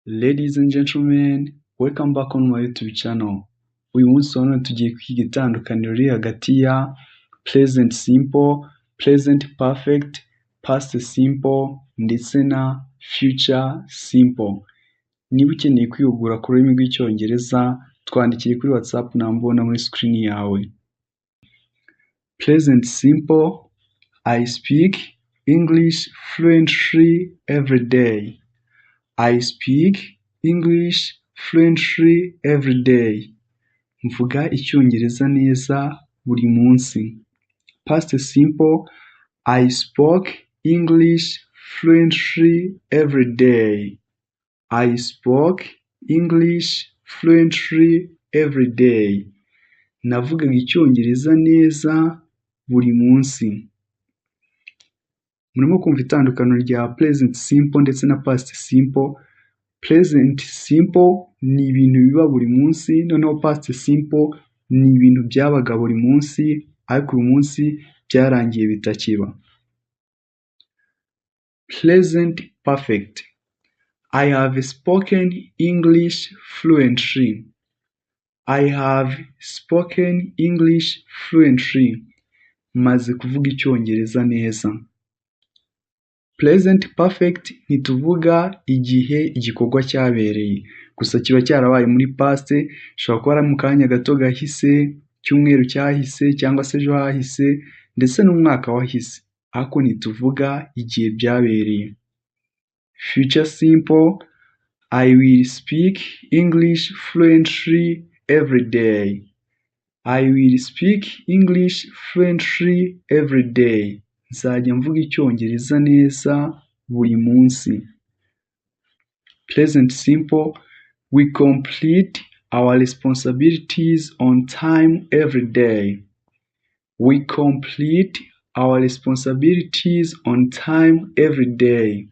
Ladies and gentlemen, welcome back on my YouTube channel. Uyu munsi wa none tugiye kwiga itandukaniro riri hagati ya present simple, present perfect, past simple ndetse na future simple. Niba ukeneye kwihugura ku rurimi rw'icyongereza, twandikire kuri WhatsApp nambona muri screen yawe. Present simple: I speak English fluently every day. I speak English fluently every day. Mvuga icyongereza neza buri munsi. Past simple: I spoke English fluently every day. I spoke English fluently every day. Navugaga icyongereza neza buri munsi. Murimo kumva itandukaniro rya present simple ndetse na past simple. Present simple ni ibintu biba buri munsi, noneho past simple ni ibintu byabaga buri munsi ariko uyu munsi byarangiye bitakiba. Present perfect: I have spoken English fluently. I have spoken English fluently. Maze kuvuga icyongereza neza. Present perfect ntituvuga igihe igikorwa cyabereye, gusa kiba cyarabaye muri past, ushobora kuba ari mu kanya gato gahise, cyumweru cyahise cyangwa se ejo hahise ndetse n'umwaka wahise, ariko ntituvuga igihe byabereye. Future simple: I will speak English fluently every day. I will speak English fluently every day. Nzajya mvuga icyongereza neza buri munsi. Present simple: We complete our responsibilities on time every day. We complete our responsibilities on time every day.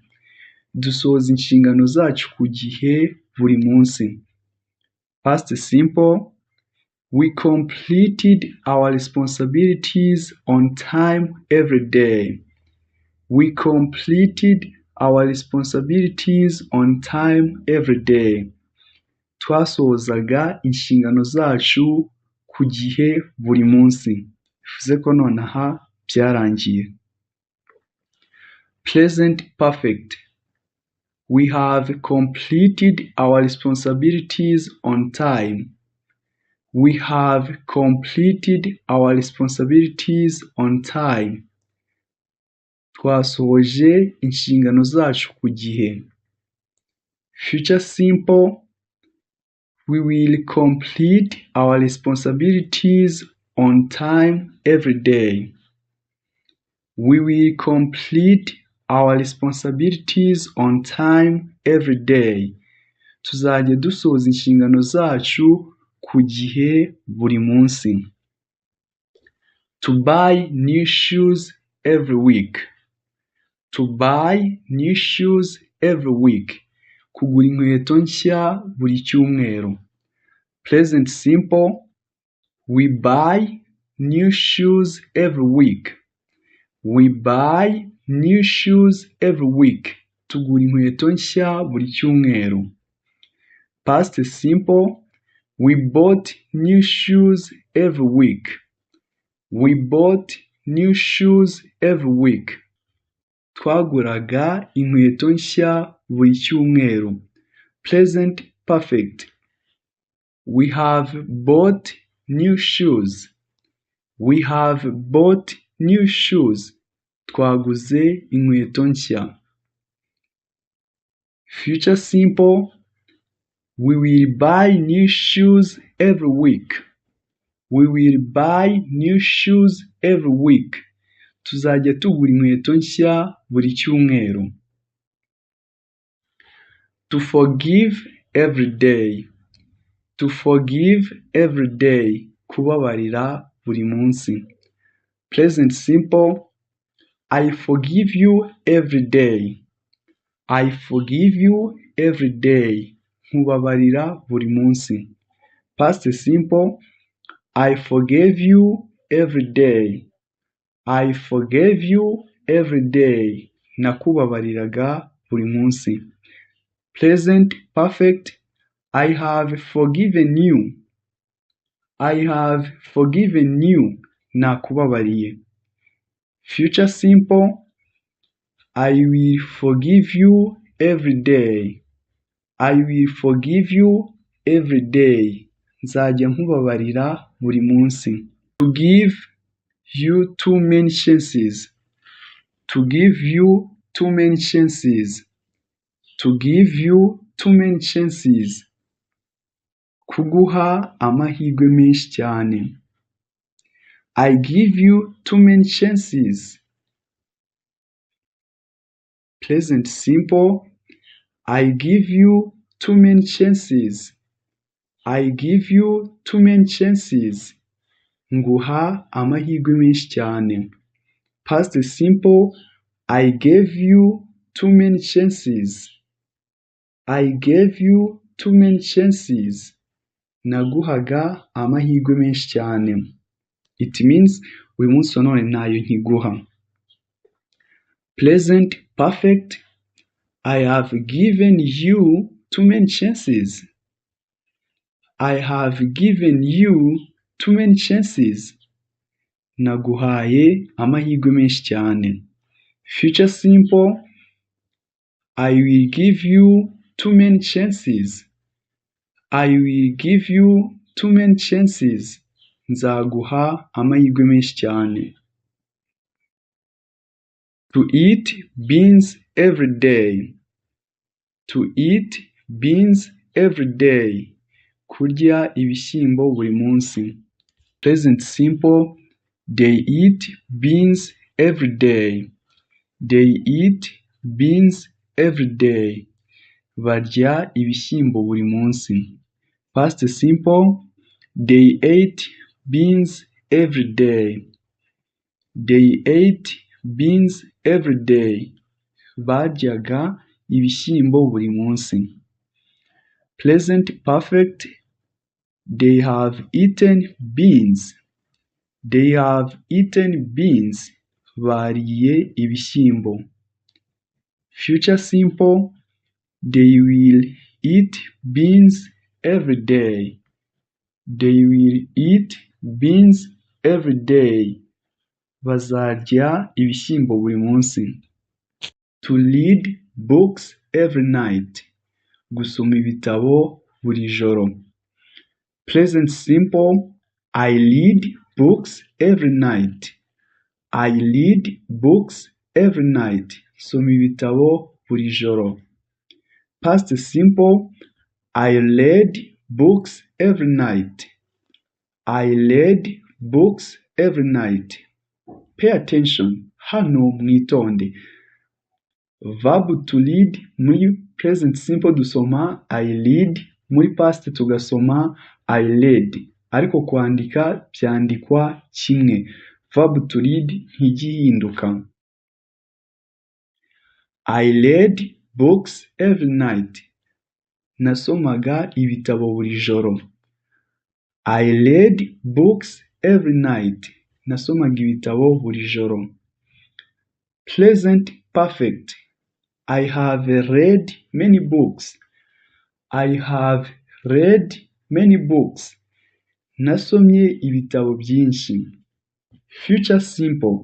Dusohoza inshingano zacu ku gihe buri munsi. Past simple: We completed our responsibilities on time every day. We completed our responsibilities on time every day. Twasohozaga inshingano zacu ku gihe buri munsi. Bivuze ko nonaha byarangiye. Present perfect: We have completed our responsibilities on time. We have completed our responsibilities on time. Twasohoje inshingano zacu ku gihe. Future simple: We will complete our responsibilities on time every day. We will complete our responsibilities on time every day. Tuzajya dusohoza inshingano zacu ku gihe buri munsi. To buy new shoes every week. To buy new shoes every week. Kugura inkweto nshya buri cyumweru. Present simple: We buy new shoes every week. We buy new shoes every week. Tugura inkweto nshya buri cyumweru. Past simple: We bought new shoes every week. We bought new shoes every week. Twaguraga inkweto nshya buri cyumweru. Present perfect: We have bought new shoes. We have bought new shoes. Twaguze inkweto nshya. Future simple: We will buy new shoes every week. We will buy new shoes every week. Tuzajya tugura inkweto nshya buri cyumweru. To forgive every day. To forgive every day. Kubabarira buri munsi. Present simple: I forgive you every day. I forgive you every day. Nkubabarira buri munsi. Past simple: I forgave you every day. I forgave you every day. Nakubabariraga buri munsi. Present perfect, I have forgiven you. I have forgiven you. Nakubabariye. Future simple, I will forgive you every day. I will forgive you every day. Nzajya nkubabarira buri munsi. To give you too many chances. To give you too many chances. To give you too many chances. Kuguha amahirwe menshi cyane. I give you too many chances. Present simple, I give you too many chances. I give you too many chances. Nguha amahirwe menshi cyane. Past simple, I gave you too many chances. I gave you too many chances. Naguhaga amahirwe menshi cyane. It means uyu munsi wa none ntayo nkiguha. Present perfect, I have given you too many chances. I have given you too many chances. Naguhaye amahirwe menshi cyane. Future simple, I will give you too many chances. I will give you too many chances. Nzaguha amahirwe menshi cyane. To eat beans every day. To eat beans every day. Kurya ibishyimbo buri munsi. Present simple, they eat beans every day. They eat beans every day. Barya ibishyimbo buri munsi. Past simple, they ate beans every day. They ate beans every day. Baryaga ibishyimbo buri munsi. Present perfect, they have eaten beans. They have eaten beans. Bariye ibishyimbo. Future simple, they will eat beans every day. They will eat beans every day. Bazarya ibishyimbo buri munsi. To read books every night. Gusoma ibitabo buri joro. Present simple, I read books every night. I read books every night. Soma ibitabo buri joro. Past simple, I read books every night. I read books every night. Pay attention. Hano mwitonde. Verb to read muri present simple dusoma I read, muri past tugasoma I read. Ariko kwandika byandikwa kimwe. Verb to read ntigihinduka. I read books every night. Nasomaga ibitabo buri joro. I read books every night. Nasomaga ibitabo buri joro. Present perfect, I have read many books. I have read many books. Nasomye ibitabo byinshi. Future simple,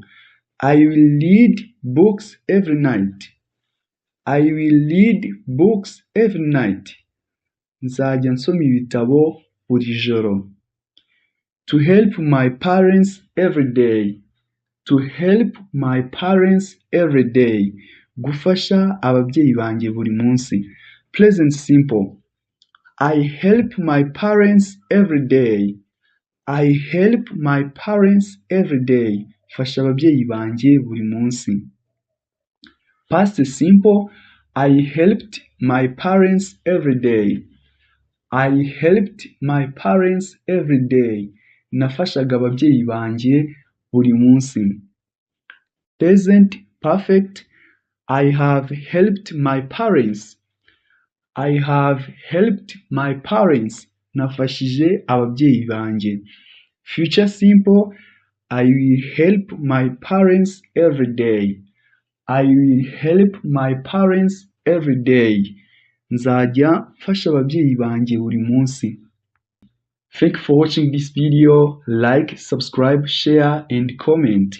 I will read books every night. I will read books every night. Nzajya nsoma ibitabo buri joro. To help my parents every day. To help my parents every day. Gufasha ababyeyi banjye buri munsi. Present simple, I help my parents every day. I help my parents every day. Fasha ababyeyi banjye buri munsi. Past simple, I helped my parents every day. I helped my parents every day. Nafashaga ababyeyi banjye buri munsi. Present perfect, I have helped my parents. I have helped my parents. Nafashije ababyeyi banjye. Future simple, I will help my parents every day. I will help my parents every day. nzajya mfasha ababyeyi banjye buri munsi. Thank you for watching this video. Like, subscribe, share and comment.